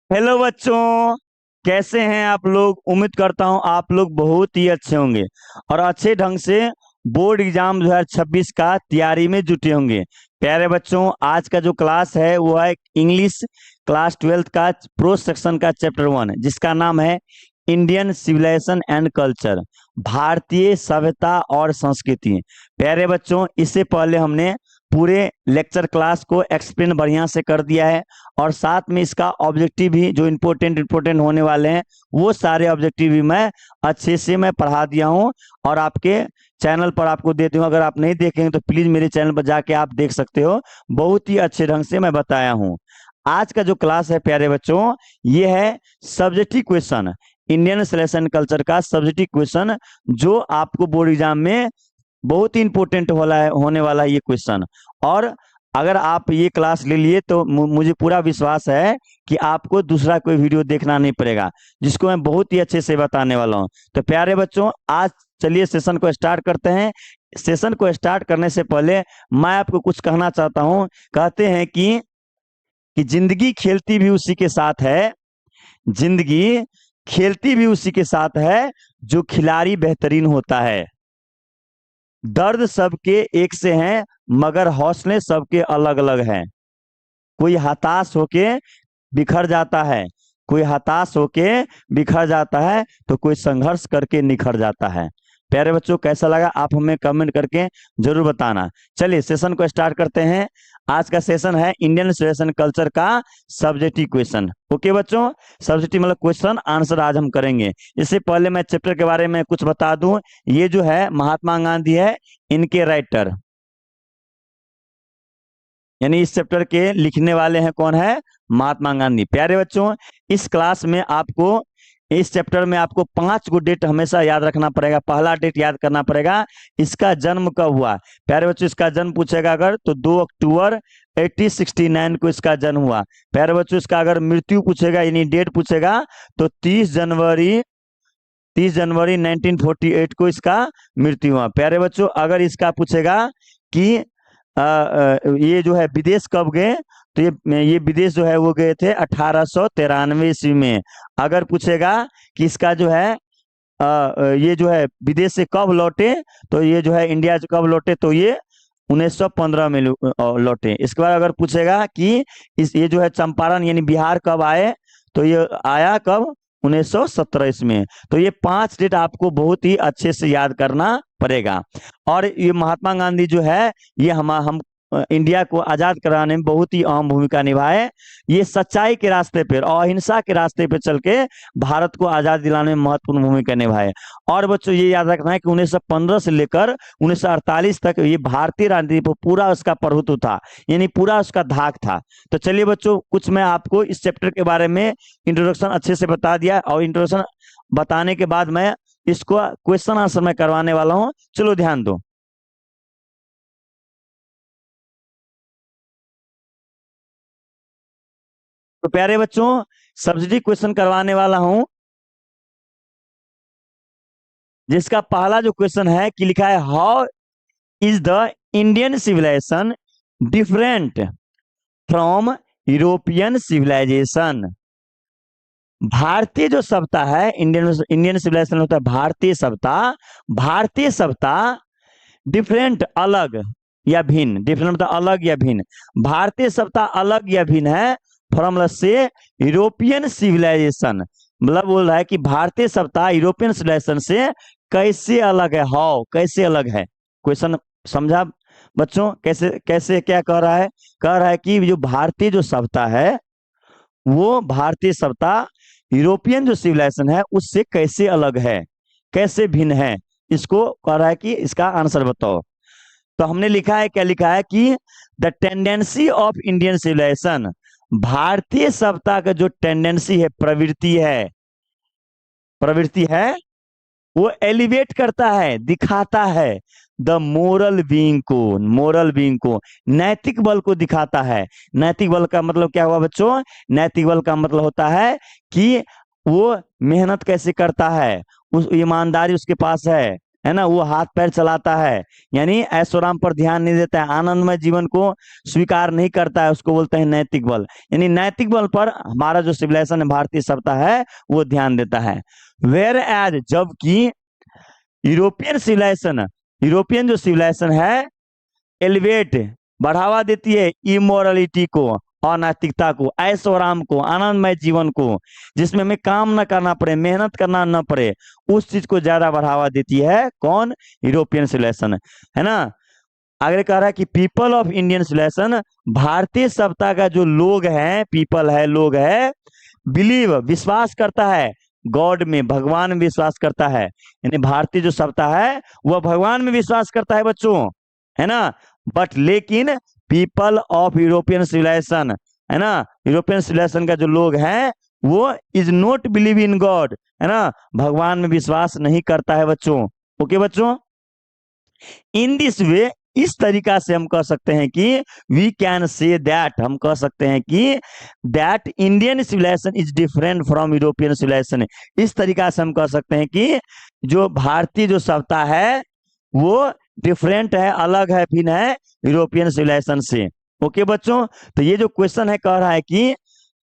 Hello बच्चों। कैसे हैं आप लोग? उम्मीद करता हूं आप लोग बहुत ही अच्छे होंगे और अच्छे ढंग से बोर्ड एग्जाम 2026 का तैयारी में जुटे होंगे। प्यारे बच्चों, आज का जो क्लास है वो है इंग्लिश क्लास 12 का प्रो सेक्शन का चैप्टर 1, जिसका नाम है इंडियन सिविलाइजेशन एंड कल्चर, भारतीय सभ्यता और संस्कृति। प्यारे बच्चों, इससे पहले हमने पूरे लेक्चर क्लास को एक्सप्लेन बढ़िया से कर दिया है और साथ में इसका ऑब्जेक्टिव भी जो इम्पोर्टेंट होने वाले हैं वो सारे ऑब्जेक्टिव भी मैं अच्छे से मैं पढ़ा दिया हूँ और आपके चैनल पर आपको देती हूँ। अगर आप नहीं देखेंगे तो प्लीज मेरे चैनल पर जाके आप देख सकते हो, बहुत ही अच्छे ढंग से मैं बताया हूँ। आज का जो क्लास है प्यारे बच्चों, ये है subjective question, Indian selection culture का सब्जेक्टिव क्वेश्चन, जो आपको बोर्ड एग्जाम में बहुत ही इंपॉर्टेंट होने वाला है ये क्वेश्चन। और अगर आप ये क्लास ले लिए तो मुझे पूरा विश्वास है कि आपको दूसरा कोई वीडियो देखना नहीं पड़ेगा, जिसको मैं बहुत ही अच्छे से बताने वाला हूँ। तो प्यारे बच्चों, आज चलिए सेशन को स्टार्ट करते हैं। सेशन को स्टार्ट करने से पहले मैं आपको कुछ कहना चाहता हूँ। कहते हैं कि जिंदगी खेलती भी उसी के साथ है, जिंदगी खेलती भी उसी के साथ है जो खिलाड़ी बेहतरीन होता है। दर्द सबके एक से हैं मगर हौसले सबके अलग अलग हैं। कोई हताश होके बिखर जाता है, कोई हताश होके बिखर जाता है तो कोई संघर्ष करके निखर जाता है। प्यारे बच्चों, कैसा लगा आप हमें कमेंट करके जरूर बताना। चलिए सेशन को स्टार्ट करते हैं। आज का सेशन है इंडियन सिविलाइजेशन कल्चर का सब्जेक्टिव क्वेश्चन। ओके बच्चों, सब्जेक्टिव मतलब क्वेश्चन आंसर आज हम करेंगे। इससे पहले मैं चैप्टर के बारे में कुछ बता दूं। ये जो है महात्मा गांधी है, इनके राइटर, यानी इस चैप्टर के लिखने वाले हैं कौन है? महात्मा गांधी। प्यारे बच्चों, इस क्लास में आपको इस चैप्टर में आपको 5 डेट हमेशा याद रखना पड़ेगा। पहला डेट याद करना पड़ेगा, इसका जन्म कब हुआ। प्यारे बच्चों, इसका जन्म पूछेगा अगर तो 2 अक्टूबर 1869 को इसका जन्म हुआ। प्यारे बच्चों, इसका अगर मृत्यु पूछेगा यानी डेट पूछेगा तो 30 जनवरी 1948 को इसका मृत्यु हुआ। प्यारे बच्चों, अगर इसका पूछेगा कि ये जो है विदेश कब गए, तो ये विदेश जो है वो गए थे 1893 ईस्वी में। अगर पूछेगा कि इसका जो है ये जो है विदेश से कब लौटे, तो ये जो है इंडिया से कब लौटे, तो ये 1915 में लौटे। इसके बाद अगर पूछेगा कि ये जो है चंपारण यानी बिहार कब आए, तो ये आया कब? 1917 ईस्वी में। तो ये 5 डेट आपको बहुत ही अच्छे से याद करना पड़ेगा। और ये महात्मा गांधी जो है, ये हम इंडिया को आजाद कराने में बहुत ही अहम भूमिका निभाए। ये सच्चाई के रास्ते पर और अहिंसा के रास्ते पर चल के भारत को आजाद दिलाने में महत्वपूर्ण भूमिका निभाए। और बच्चों, ये याद रखना है कि 1915 से लेकर 1948 तक ये भारतीय राजनीति पर पूरा उसका प्रभुत्व था, यानी पूरा उसका धाक था। तो चलिए बच्चों, कुछ मैं आपको इस चैप्टर के बारे में इंट्रोडक्शन अच्छे से बता दिया और इंट्रोडक्शन बताने के बाद मैं इसको क्वेश्चन आंसर में करवाने वाला हूं। चलो ध्यान दो। तो प्यारे बच्चों, सब्सिडी क्वेश्चन करवाने वाला हूं, जिसका पहला जो क्वेश्चन है कि लिखा है how is the Indian civilisation different from European civilisation. भारतीय जो सभ्यता है, इंडियन इंडियन सिविलाइजेशन होता है भारतीय सभ्यता। भारतीय सभ्यता डिफरेंट अलग या भिन्न, डिफरेंट मतलब अलग या भिन्न। भारतीय सभ्यता अलग या भिन्न है फ्रॉम से यूरोपियन सिविलाइजेशन, मतलब बोल रहा है कि भारतीय सभ्यता यूरोपियन सिविलाइजेशन से कैसे अलग है। हाउ कैसे अलग है, क्वेश्चन समझा बच्चों? कैसे कैसे क्या कह रहा है? कह रहा है कि जो भारतीय जो सभ्यता है, वो भारतीय सभ्यता यूरोपियन जो सिविलाइजेशन है उससे कैसे अलग है, कैसे भिन्न है। इसको कह रहा है कि इसका आंसर बताओ। तो हमने लिखा है, क्या लिखा है कि the tendency of Indian civilisation, भारतीय सभ्यता का जो टेंडेंसी है, प्रवृत्ति है वो एलिवेट करता है, दिखाता है द मोरल बीइंग को, नैतिक बल को दिखाता है। नैतिक बल का मतलब क्या हुआ बच्चों? नैतिक बल का मतलब होता है कि वो मेहनत कैसे करता है, उस ईमानदारी उसके पास है, है ना, वो हाथ पैर चलाता है, यानी ऐशो आराम पर ध्यान नहीं देता है, आनंदमय जीवन को स्वीकार नहीं करता है, उसको बोलते हैं नैतिक बल। यानी नैतिक बल पर हमारा जो सिविलाइजेशन है, भारतीय सभ्यता है, वो ध्यान देता है। वेयर एज, जबकि यूरोपियन सिविलाइजेशन, यूरोपियन जो सिविलाइजेशन है, एलिवेट, बढ़ावा देती है इमोरलिटी को, अनैतिकता को, ऐशो आराम को, आनंदमय जीवन को, जिसमें हमें काम न करना पड़े, मेहनत करना न पड़े, उस चीज को ज्यादा बढ़ावा देती है कौन? यूरोपियन सिविलाइजेशन, है ना। आगे कह रहा है कि पीपल ऑफ इंडियन सिविलाइजेशन, भारतीय सभ्यता का जो लोग हैं, पीपल है, लोग है, बिलीव, विश्वास करता है, गॉड में, भगवान में विश्वास करता है। यानी भारतीय जो सभ्यता है वह भगवान में विश्वास करता है बच्चों, है ना। बट लेकिन पीपल ऑफ यूरोपियन सिविलाइजेशन, है ना, यूरोपियन सिविलाइजेशन का जो लोग हैं वो is not believe in God, है ना, भगवान में विश्वास नहीं करता है बच्चों। ओके बच्चों, इन दिस वे, इस तरीका से हम कह सकते हैं कि वी कैन से दैट, हम कह सकते हैं कि that Indian civilisation is different from European civilisation. इस तरीका से हम कह सकते हैं कि जो भारतीय जो सभ्यता है वो डिफरेंट है, अलग है, भिन्न है यूरोपियन सिविलाइजेशन से। ओके बच्चों, तो ये जो क्वेश्चन है कह रहा है कि,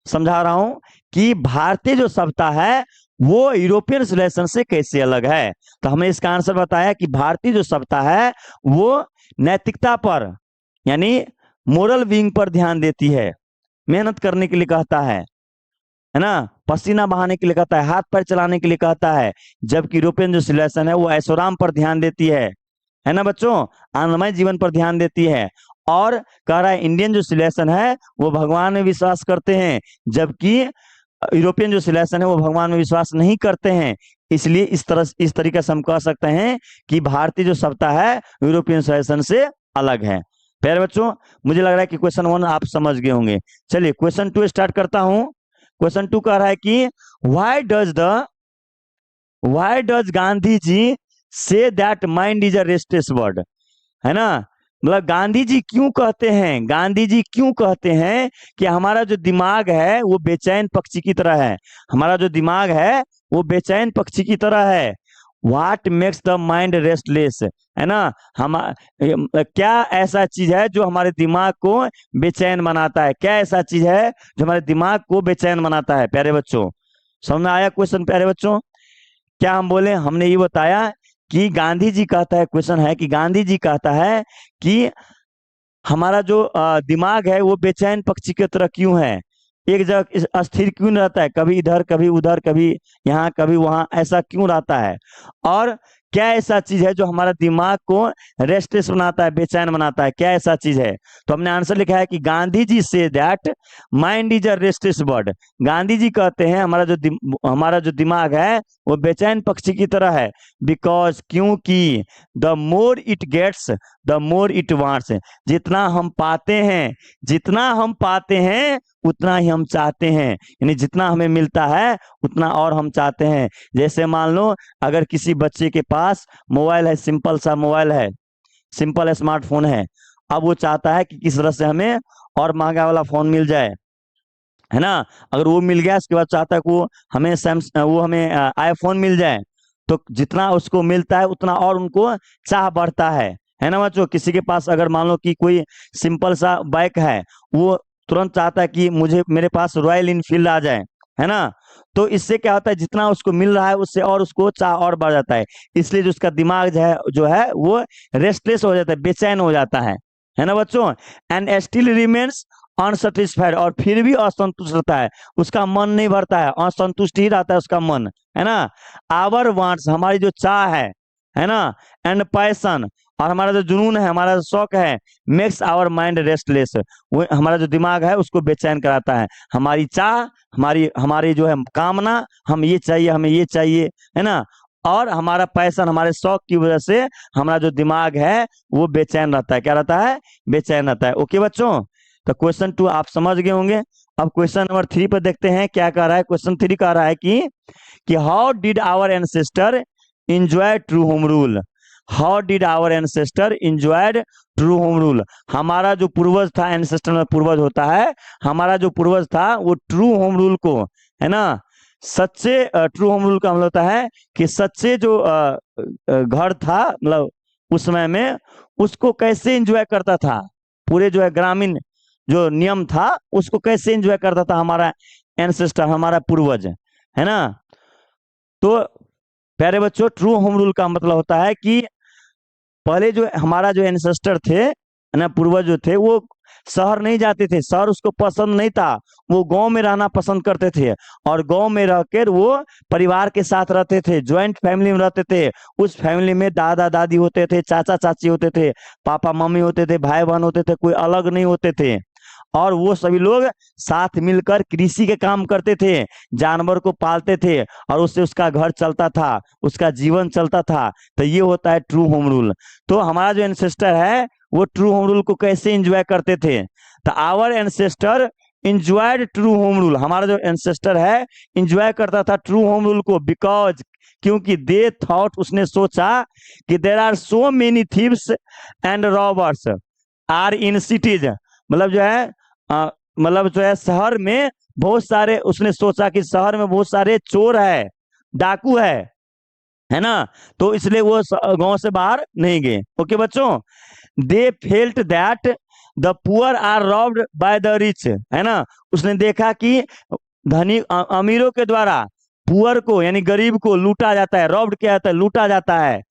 समझा रहा हूं कि भारतीय जो सभ्यता है वो यूरोपियन सिविलाइजेशन से कैसे अलग है। तो हमने इसका आंसर बताया कि भारतीय जो सभ्यता है वो नैतिकता पर, यानी मोरल बीइंग पर ध्यान देती है, मेहनत करने के लिए कहता है ना, पसीना बहाने के लिए कहता है, हाथ पैर चलाने के लिए कहता है, जबकि यूरोपियन जो सिविलाइजेशन है वो ऐशोआराम पर ध्यान देती है ना बच्चों, आनंदमय जीवन पर ध्यान देती है। और कह रहा है इंडियन जो सिविलाइजेशन है वो भगवान में विश्वास करते हैं, जबकि यूरोपियन जो सिविलाइजेशन है वो भगवान में विश्वास नहीं करते हैं। इसलिए इस तरीके से हम कह सकते हैं कि भारतीय जो सभ्यता है यूरोपियन सिविलाइजेशन से अलग है। प्यारे बच्चों, मुझे लग रहा है कि क्वेश्चन 1 आप समझ गए होंगे। चलिए क्वेश्चन 2 स्टार्ट करता हूं। क्वेश्चन 2 कह रहा है कि व्हाई डज गांधी जी से that mind is a restless word, है ना, मतलब गांधी जी क्यों कहते हैं, गांधी जी क्यों कहते हैं कि हमारा जो दिमाग है वो बेचैन पक्षी की तरह है, हमारा जो दिमाग है वो बेचैन पक्षी की तरह है। What makes the mind restless, है ना, हम क्या ऐसा चीज है जो हमारे दिमाग को बेचैन बनाता है, क्या ऐसा चीज है जो हमारे दिमाग को बेचैन बनाता है। प्यारे बच्चों, समझ में आया क्वेश्चन? प्यारे बच्चों, क्या हम बोले, हमने ये बताया कि गांधी जी कहता है, क्वेश्चन है कि गांधी जी कहता है कि हमारा जो दिमाग है वो बेचैन पक्षी की तरह क्यों है, एक जगह अस्थिर क्यों नहीं रहता है, कभी इधर कभी उधर, कभी यहाँ कभी वहां, ऐसा क्यों रहता है, और क्या ऐसा चीज है जो हमारा दिमाग को रेस्टलेस बनाता है, बेचैन बनाता है, क्या ऐसा चीज है। तो हमने आंसर लिखा है कि गांधी जी से that mind is a restless bird, Gandhi ji कहते हैं हमारा जो दिमाग है वो बेचैन पक्षी की तरह है। बिकॉज, क्योंकि the more it gets the more it wants, जितना हम पाते हैं, जितना हम पाते हैं उतना ही हम चाहते हैं, यानी जितना हमें मिलता है उतना और हम चाहते हैं। जैसे मान लो अगर किसी बच्चे के पास मोबाइल है, सिंपल सा मोबाइल है, सिंपल स्मार्टफोन है, अब वो चाहता है कि किस तरह से हमें और महंगा वाला फोन मिल जाए, है ना। अगर वो मिल गया उसके बाद चाहता है कि वो हमें आईफोन मिल जाए, तो जितना उसको मिलता है उतना और उनको चाह बढ़ता है ना बच्चों। किसी के पास अगर मान लो कि कोई सिंपल सा बाइक है, वो तुरंत चाहता है कि मुझे मेरे पास रॉयल इनफील्ड आ जाए, है ना। तो इससे क्या होता है, जितना उसको मिल रहा है उससे और उसको चाह और बढ़ जाता है, इसलिए जो उसका दिमाग जो है वो रेस्टलेस हो जाता है, बेचैन हो जाता है ना बच्चों। एंड स्टिल रिमेन्स अनसेटिस्फाइड, और फिर भी असंतुष्ट रहता है, उसका मन नहीं भरता है, असंतुष्ट ही रहता है उसका मन, है ना। आवर वांट्स, हमारी जो चाह है ना, एंड पैशन, और हमारा जो जुनून है, हमारा जो शौक है, मेक्स आवर माइंड रेस्टलेस, वो हमारा जो दिमाग है उसको बेचैन कराता है। हमारी चाह, हमारी हमारी जो है कामना, हम ये चाहिए, हमें ये चाहिए, है ना, और हमारा पैशन, हमारे शौक की वजह से हमारा जो दिमाग है वो बेचैन रहता है, क्या रहता है, बेचैन रहता है। ओके बच्चों, तो क्वेश्चन 2 आप समझ गए होंगे। अब क्वेश्चन नंबर 3 पर देखते हैं क्या कह रहा है। क्वेश्चन 3 कह रहा है कि how did our ancestor enjoy true home rule, how did our ancestor enjoyed true home rule, हमारा जो पूर्वज था, एंसेस्टर में पूर्वज होता है, हमारा जो पूर्वज था वो ट्रू होम रूल को, है ना, सच्चे ट्रू होम रूल का मतलब होता है कि सच्चे जो घर था, मतलब उस समय में उसको कैसे एंजॉय करता था, पूरे जो है ग्रामीण जो नियम था उसको कैसे एंजॉय करता था हमारा एंसेस्टर, हमारा पूर्वज, है ना। तो प्यारे बच्चों, ट्रू होम रूल का मतलब होता है कि पहले जो हमारा जो एंसेस्टर थे, है ना, पूर्वज जो थे, वो शहर नहीं जाते थे, शहर उसको पसंद नहीं था, वो गांव में रहना पसंद करते थे। और गांव में रहकर वो परिवार के साथ रहते थे, ज्वाइंट फैमिली में रहते थे। उस फैमिली में दादा दादी होते थे, चाचा चाची होते थे, पापा मम्मी होते थे, भाई बहन होते थे, कोई अलग नहीं होते थे। और वो सभी लोग साथ मिलकर कृषि के काम करते थे, जानवर को पालते थे, और उससे उसका घर चलता था, उसका जीवन चलता था। तो ये होता है ट्रू होम रूल। तो हमारा जो एंसेस्टर है वो ट्रू होम रूल को कैसे एंजॉय करते थे? तो our ancestor enjoyed true home rule, हमारा जो एंसेस्टर है इंजॉय करता था ट्रू होम रूल को, बिकॉज क्योंकि दे थॉट, उसने सोचा कि there are so many thieves and robbers are in cities, मतलब जो है मतलब जो है शहर में बहुत सारे, उसने सोचा कि शहर में बहुत सारे चोर है, डाकू है ना। तो इसलिए वो गांव से बाहर नहीं गए। ओके बच्चों, they felt that the poor are robbed by the rich, है ना। उसने देखा कि धनी अमीरों के द्वारा पुअर को यानी गरीब को लूटा जाता है। रॉब्ड क्या होता है? लूटा जाता है।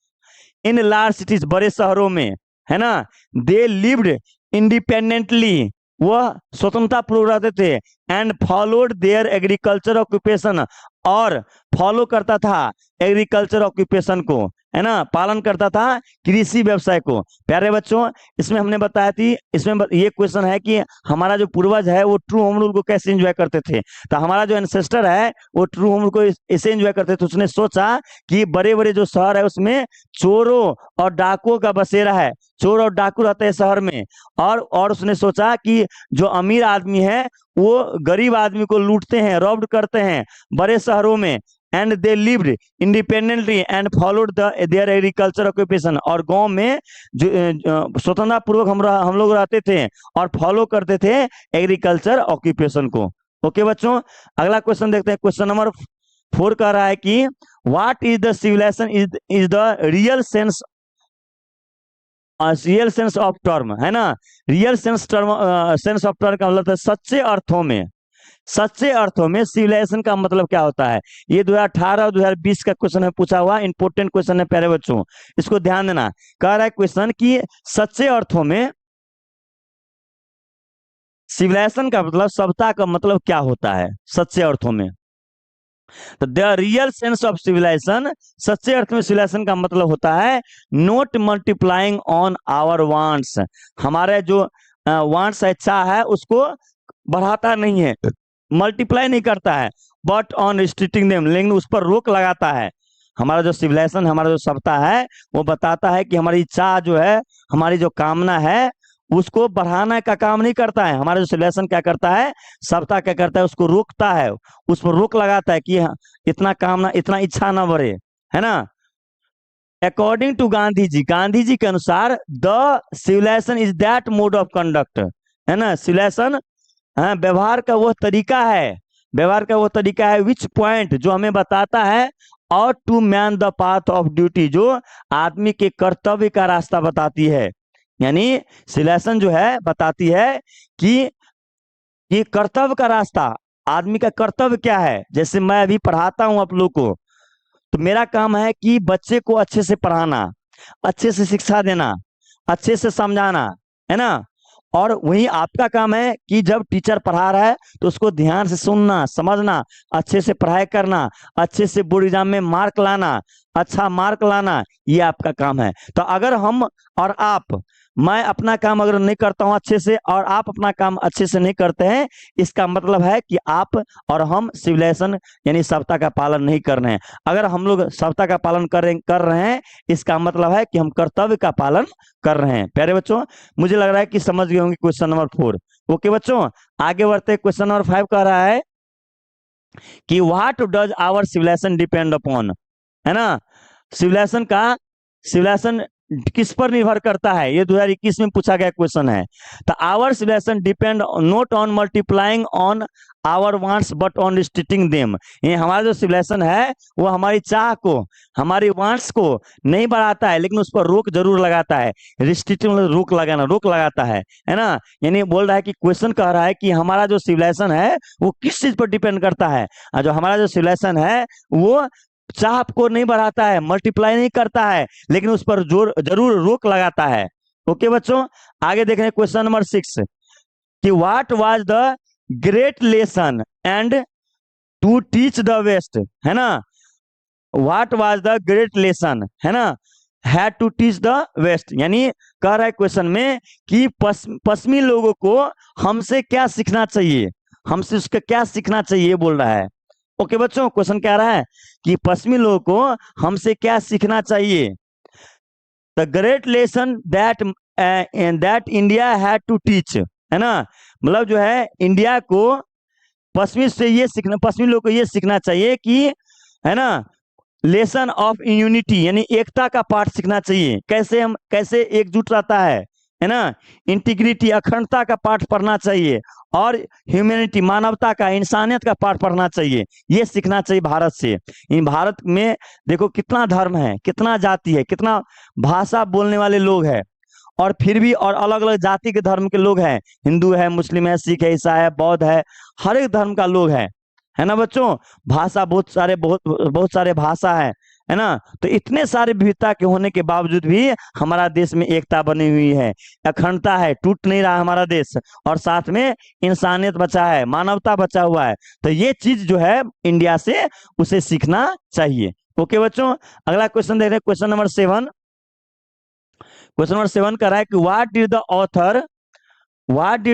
इन लार्ज सिटीज, बड़े शहरों में, है ना। दे लिव्ड इंडिपेंडेंटली, वह स्वतंत्रता पूर्वक रहते थे। And followed there agriculture occupation, और फॉलो करता था एग्रीकल्चर ऑक्यूपेशन को, है ना, पालन करता था कृषि व्यवसाय को। प्यारे बच्चों, इसमें हमने बताया थी, इसमें ये क्वेश्चन है कि हमारा जो पूर्वज है वो ट्रू होम रूल को कैसे एंजॉय करते थे। तो हमारा जो एंसेस्टर है वो ट्रू होम रूल को ऐसे एंजॉय करते थे। उसने सोचा कि बड़े बड़े जो शहर है उसमें चोरों और डाकुओं का बसेरा है, चोर और डाकू रहते हैं शहर में। और उसने सोचा कि जो अमीर आदमी है वो गरीब आदमी को लूटते हैं, रॉब्ड करते हैं बड़े शहरों में। And they lived independently and followed there agriculture occupation, और गांव में जो स्वतंत्रता पूर्वक हम लोग रहते थे और फॉलो करते थे एग्रीकल्चर ऑक्यूपेशन को। ओके बच्चों, अगला क्वेश्चन देखते हैं। क्वेश्चन नंबर 4 कह रहा है कि what is the civilisation is the real sense, real sense of term, है ना। Real sense term, sense of term का मतलब है सच्चे अर्थों में। सच्चे अर्थों में सिविलाइजेशन का मतलब क्या होता है? ये 2018 और 2020 का क्वेश्चन है, पूछा हुआ इंपोर्टेंट क्वेश्चन है प्यारे बच्चों, इसको ध्यान देना। कह रहा है क्वेश्चन कि सच्चे अर्थों में सिविलाइजेशन का मतलब, सभ्यता का मतलब क्या होता है सच्चे अर्थों में? तो the real sense of civilisation, सच्चे अर्थ में सिविलाइजेशन का मतलब होता है not multiplying on our wants, हमारे जो वांट्स इच्छा है उसको बढ़ाता नहीं है, मल्टीप्लाई नहीं करता है, बट ऑन रिस्ट्रिक्टिंग देम, लेकिन उस पर रोक लगाता है। हमारा जो सिविलाइजेशन, हमारा जो सभ्यता है वो बताता है कि हमारी इच्छा जो है, हमारी जो कामना है उसको बढ़ाने का काम नहीं करता है। हमारा जो सिविलाइजेशन क्या करता है, सभ्यता क्या करता है, उसको रोकता है, उस पर रोक लगाता है कि इतना कामना, इतना इच्छा ना बढ़े, है ना। अकॉर्डिंग टू गांधी जी, गांधी जी के अनुसार the civilisation is that mode of conduct, है ना। सिविलाइजेशन व्यवहार का वो तरीका है, व्यवहार का वो तरीका है विच पॉइंट, जो हमें बताता है और to man the path of duty, जो आदमी के कर्तव्य का रास्ता बताती है। यानी सिलेक्शन जो है बताती है कि ये कर्तव्य का रास्ता, आदमी का कर्तव्य क्या है। जैसे मैं अभी पढ़ाता हूं आप लोग को, तो मेरा काम है कि बच्चे को अच्छे से पढ़ाना, अच्छे से शिक्षा देना, अच्छे से समझाना, है ना। और वही आपका काम है कि जब टीचर पढ़ा रहा है तो उसको ध्यान से सुनना, समझना, अच्छे से पढ़ाई करना, अच्छे से बोर्ड एग्जाम में मार्क लाना, अच्छा मार्क लाना, ये आपका काम है। तो अगर हम और आप, मैं अपना काम अगर नहीं करता हूं अच्छे से और आप अपना काम अच्छे से नहीं करते हैं, इसका मतलब है कि आप और हम सिविलाइजेशन यानी सभ्यता का पालन नहीं कर रहे हैं। अगर हम लोग सभ्यता का पालन कर रहे हैं, इसका मतलब है कि हम कर्तव्य का पालन कर रहे हैं। प्यारे बच्चों, मुझे लग रहा है कि समझ गए होंगे क्वेश्चन नंबर 4। ओके बच्चों, आगे बढ़ते। क्वेश्चन नंबर 5 कह रहा है कि what does our civilisation depend upon, है ना। सिविलाइजेशन किस पर निर्भर करता है, ये 2021 में पूछा गया क्वेश्चन है। तो our civilisation depend not on multiplying on our wants but on restricting them. ये हमारा जो सिविलाइजेशन है वो हमारी चाह को, हमारी वांट्स को नहीं बढ़ाता है, लेकिन उस पर रोक जरूर लगाता है। रिस्ट्रिक्टिव मतलब रोक लगाना, रोक लगाता है ना। यानी बोल रहा है कि क्वेश्चन कह रहा है कि हमारा जो सिविलाइजेशन है वो किस चीज पर डिपेंड करता है। और जो हमारा जो सिविलाइजेशन है वो चाह को नहीं बढ़ाता है, मल्टीप्लाई नहीं करता है, लेकिन उस पर जोर जरूर रोक लगाता है। ओके बच्चों, आगे देख रहे हैं क्वेश्चन नंबर 6 कि what was the great lesson and to teach the west, है ना। What was the great lesson, है ना, had to teach the west. यानी कह रहा है क्वेश्चन में कि पश्चिमी लोगों को हमसे क्या सीखना चाहिए, हमसे उसका क्या सीखना चाहिए बोल रहा है। ओके बच्चों, क्वेश्चन कह रहा है कि पश्चिमी लोगों को हमसे क्या सीखना चाहिए। The great lesson that India had to teach, है ना। मतलब जो है इंडिया को पश्चिमी से ये सीखना, पश्चिमी लोगों को ये सीखना चाहिए कि, है ना, लेसन ऑफ यूनिटी, यानी एकता का पाठ सीखना चाहिए। कैसे हम कैसे एकजुट रहता है ना। इंटीग्रिटी, अखंडता का पाठ पढ़ना चाहिए, और ह्यूमैनिटी, मानवता का, इंसानियत का पाठ पढ़ना चाहिए। ये सीखना चाहिए भारत से। इन भारत में देखो कितना धर्म है, कितना जाति है, कितना भाषा बोलने वाले लोग हैं, और फिर भी और अलग अलग जाति के धर्म के लोग हैं। हिंदू है, मुस्लिम है, सिख है, ईसाई है, बौद्ध है, हर एक धर्म का लोग है ना बच्चों। भाषा बहुत सारे भाषा है ना। तो इतने सारे विविधता के होने के बावजूद भी हमारा देश में एकता बनी हुई है, अखंडता है, टूट नहीं रहा हमारा देश, और साथ में इंसानियत बचा है, मानवता बचा हुआ है। तो ये चीज जो है इंडिया से उसे सीखना चाहिए। ओके बच्चों, अगला क्वेश्चन देख रहे हैं, क्वेश्चन नंबर 7। क्वेश्चन नंबर 7 कर रहा है कि what did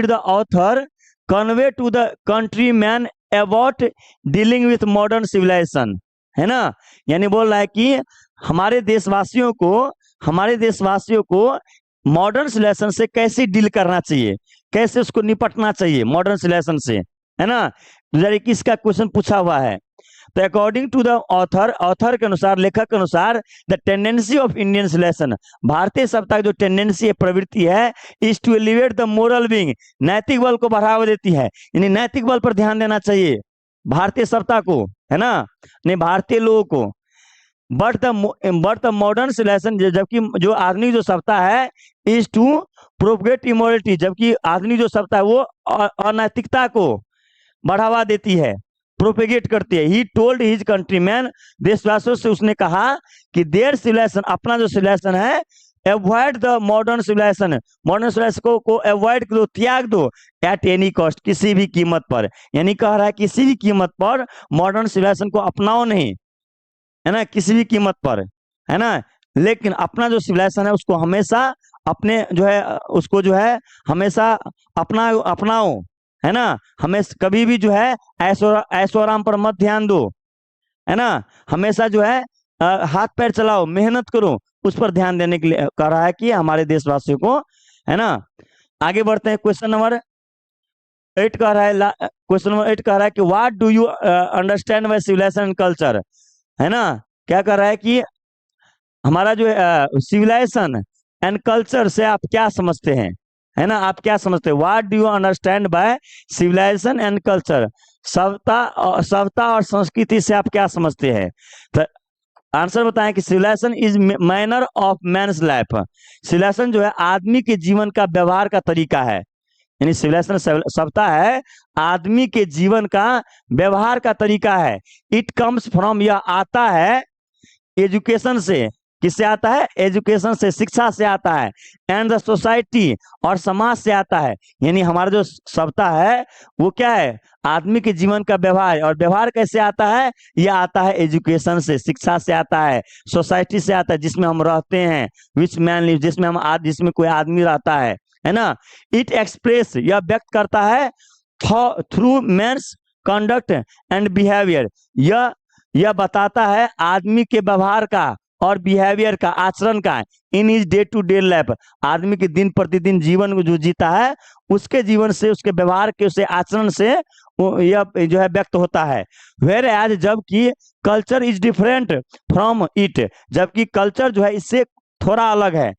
the author convey to the country man about dealing with modern civilisation, है ना। यानी बोल रहा है कि हमारे देशवासियों को मॉडर्न सिविलाइजेशन से कैसे डील करना चाहिए, कैसे उसको निपटना चाहिए मॉडर्न सिविलाइजेशन से, है ना। 2021 का क्वेश्चन पूछा हुआ है। तो अकॉर्डिंग टू द ऑथर के अनुसार, लेखक के अनुसार, the tendency of Indian civilisation, भारतीय सभ्यता की जो टेंडेंसी है, प्रवृत्ति है, is to elevate the moral being, नैतिक बल को बढ़ावा देती है। यानी नैतिक बल पर ध्यान देना चाहिए भारतीय सभ्यता को, है ना, नहीं भारतीय लोगों को। बट द मॉडर्न सिविलाइजेशन, जबकि जो आधुनिक जो सभ्यता है, इज टू प्रोपगेट इमोरलिटी, जबकि आधुनिक जो सभ्यता है वो अनैतिकता को बढ़ावा देती है, प्रोपेगेट करती है। ही टोल्ड हिज कंट्रीमैन, देशवासियों से उसने कहा कि देयर सिविलाइजेशन, अपना जो सिविलाइजेशन है, avoid the modern civilisation, modern civilisation को अवॉइड करो, त्याग दो, एट एनी कॉस्ट, किसी भी कीमत पर। यानी कह रहा है किसी भी कीमत पर मॉडर्न सिविलाइजेशन को अपनाओ नहीं, है ना, किसी भी कीमत पर, है ना। लेकिन अपना जो सिविलाइजेशन है उसको हमेशा अपने जो है उसको जो है हमेशा अपनाओ, है ना। हमें कभी भी जो है ऐशो आराम पर मत ध्यान दो, है ना। हमेशा जो है हाथ पैर चलाओ, मेहनत करो, उस पर ध्यान देने के लिए कह रहा है कि हमारे देशवासियों को, है ना। आगे बढ़ते हैं, क्वेश्चन नंबर 8 कह रहा है, क्वेश्चन नंबर 8 कह रहा है कि what do you understand by civilisation and culture, है ना। क्या कर रहा है कि हमारा जो सिविलाइजेशन एंड कल्चर से आप क्या समझते हैं, है ना, आप क्या समझते हैं। What do you understand by civilisation and culture, सभ्यता और संस्कृति से आप क्या समझते हैं। तो आंसर बताएं कि civilisation is manner of man's life, civilisation जो है आदमी के जीवन का व्यवहार का तरीका है। यानी सिविलाइजेशन सभ्यता है आदमी के जीवन का व्यवहार का तरीका है। इट कम्स फ्रॉम, यह आता है एजुकेशन से, किससे आता है, एजुकेशन से, शिक्षा से आता है, एंड द सोसाइटी, और समाज से आता है। यानी हमारा जो सभ्यता है वो क्या है, आदमी के जीवन का व्यवहार, और व्यवहार कैसे आता है, यह आता है एजुकेशन से, शिक्षा से आता है, सोसाइटी से आता है, जिसमें हम रहते हैं, विच मैन लिव, जिसमें कोई आदमी रहता है ना। इट एक्सप्रेस, यह व्यक्त करता है through man's conduct and behaviour, यह बताता है आदमी के व्यवहार का और बिहेवियर का, आचरण का, in is day to day life, आदमी के दिन प्रतिदिन जीवन को जो जीता है उसके जीवन से, उसके व्यवहार के, उसके आचरण से यह जो है व्यक्त होता है। वेयर एज, जबकि culture is different from it, जबकि कल्चर जो है इससे थोड़ा अलग है।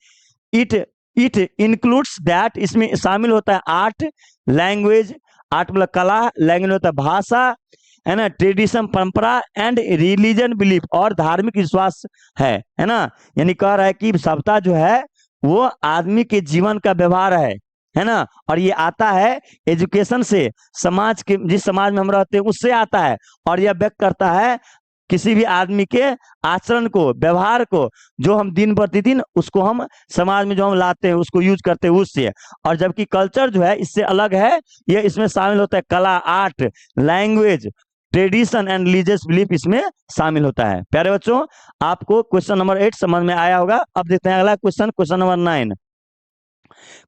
इट इट इंक्लूड्स दैट, इसमें शामिल होता है आर्ट, लैंग्वेज, आर्ट मतलब कला, लैंग्वेज होता है भाषा, है ना, ट्रेडिशन परंपरा, एंड रिलीजन बिलीफ, और धार्मिक विश्वास है ना। यानी कह रहा है कि सभ्यता जो है वो आदमी के जीवन का व्यवहार है ना, और ये आता है एजुकेशन से, समाज के, जिस समाज में हम रहते हैं उससे आता है, और यह व्यक्त करता है किसी भी आदमी के आचरण को, व्यवहार को, जो हम दिन प्रतिदिन उसको हम समाज में जो हम लाते हैं उसको यूज करते हैं उससे। और जबकि कल्चर जो है इससे अलग है, ये इसमें शामिल होता है कला, art, language, tradition and religious belief इसमें शामिल होता है। प्यारे बच्चों, आपको क्वेश्चन नंबर 8 समझ में आया होगा। अब देखते हैं अगला question, question number 9।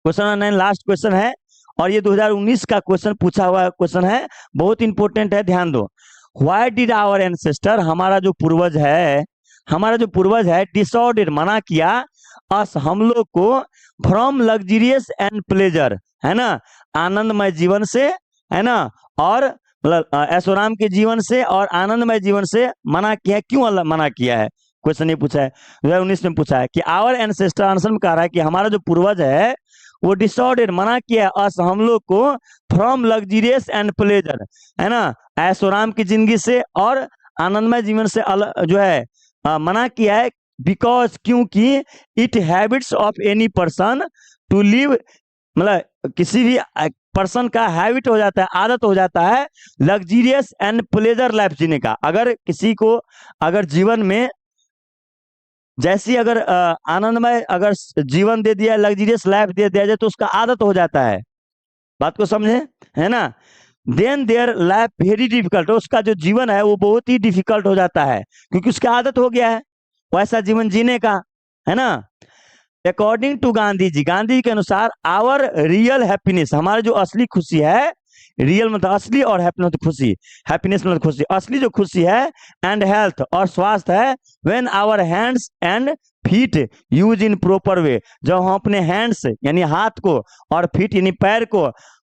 Question number 9 last question है, और ये 2019 का क्वेश्चन पूछा हुआ क्वेश्चन है, बहुत इंपॉर्टेंट है, ध्यान दो। व्हाई डिड आवर एंसेस्टर, हमारा जो पूर्वज है डिसऑर्डर, मना किया, अस, हम लोग को, फ्रॉम लग्जरियस एंड प्लेजर, है ना, आनंदमय जीवन से, है ना, और मतलब ऐशोराम के जीवन से और आनंदमय जीवन से मना किया है। क्यों मना किया है, क्वेश्चन ये पूछा है 2019 में पूछा है कि आवर एंसेस्टर, आंसर में कह रहा है कि हमारा जो पूर्वज है वो डिसऑर्डर, मना किया अस, हम लोग को, फ्रॉम लग्जरियस एंड प्लेजर, है ना, ऐशोराम की जिंदगी से और आनंदमय जीवन से जो है मना किया है। बिकॉज, क्योंकि, it habits of any person to live, मतलब किसी भी पर्सन का हैबिट हो जाता है, आदत हो जाता है लग्जरियस एंड प्लेजर लाइफ जीने का। अगर किसी को अगर जीवन में जैसी अगर आनंदमय अगर जीवन दे दिया, लग्जरियस लाइफ दे दिया जाए तो उसका आदत हो जाता है, बात को समझे, है ना। Then their life very difficult, उसका जो जीवन है वो बहुत ही डिफिकल्ट हो जाता है, क्योंकि उसका आदत हो गया है वैसा जीवन जीने का, है ना। अकॉर्डिंग टू गांधी जी के अनुसार, आवर रियल हैप्पीनेस, हमारी जो असली खुशी है, रियल मतलब असली और हैप्पीनेस मतलब खुशी, हैप्पीनेस मतलब खुशी, असली जो खुशी है, एंड हेल्थ और स्वास्थ्य है, when our hands and feet use in proper way, जब हम अपने हैंड्स यानी हाथ को और फीट यानी पैर को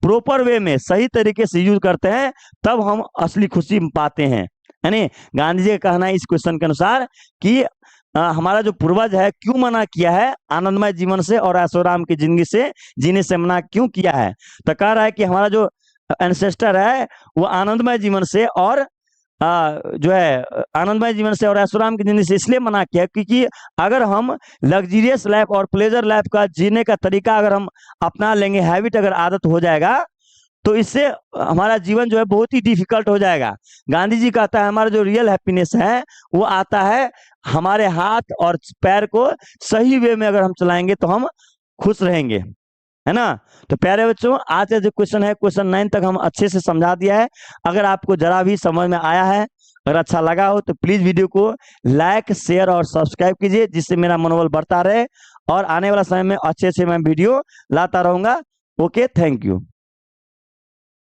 प्रॉपर वे में सही तरीके से यूज करते हैं, तब हम असली खुशी पाते हैं। यानी गांधी जी का कहना है इस क्वेश्चन के अनुसार कि हमारा जो पूर्वज है क्यों मना किया है आनंदमय जीवन से और ऐशोराम की जिंदगी से जीने से मना क्यों किया है, तो कह रहा है कि हमारा जो एंसेस्टर है वो आनंदमय जीवन से और जो है आनंदमय जीवन से और ऐशोराम की जिंदगी से इसलिए मना किया क्योंकि अगर हम लग्जरियस लाइफ और प्लेजर लाइफ का जीने का तरीका अगर हम अपना लेंगे, हैबिट अगर आदत हो जाएगा, तो इससे हमारा जीवन जो है बहुत ही डिफिकल्ट हो जाएगा। गांधी जी कहता है हमारा जो रियल हैप्पीनेस है वो आता है हमारे हाथ और पैर को सही वे में अगर हम चलाएंगे तो हम खुश रहेंगे, है ना। तो प्यारे बच्चों, आज का जो क्वेश्चन है क्वेश्चन 9 तक हम अच्छे से समझा दिया है। अगर आपको जरा भी समझ में आया है, अगर अच्छा लगा हो तो प्लीज वीडियो को लाइक, शेयर और सब्सक्राइब कीजिए, जिससे मेरा मनोबल बढ़ता रहे और आने वाला समय में अच्छे से मैं वीडियो लाता रहूंगा। Okay, thank you.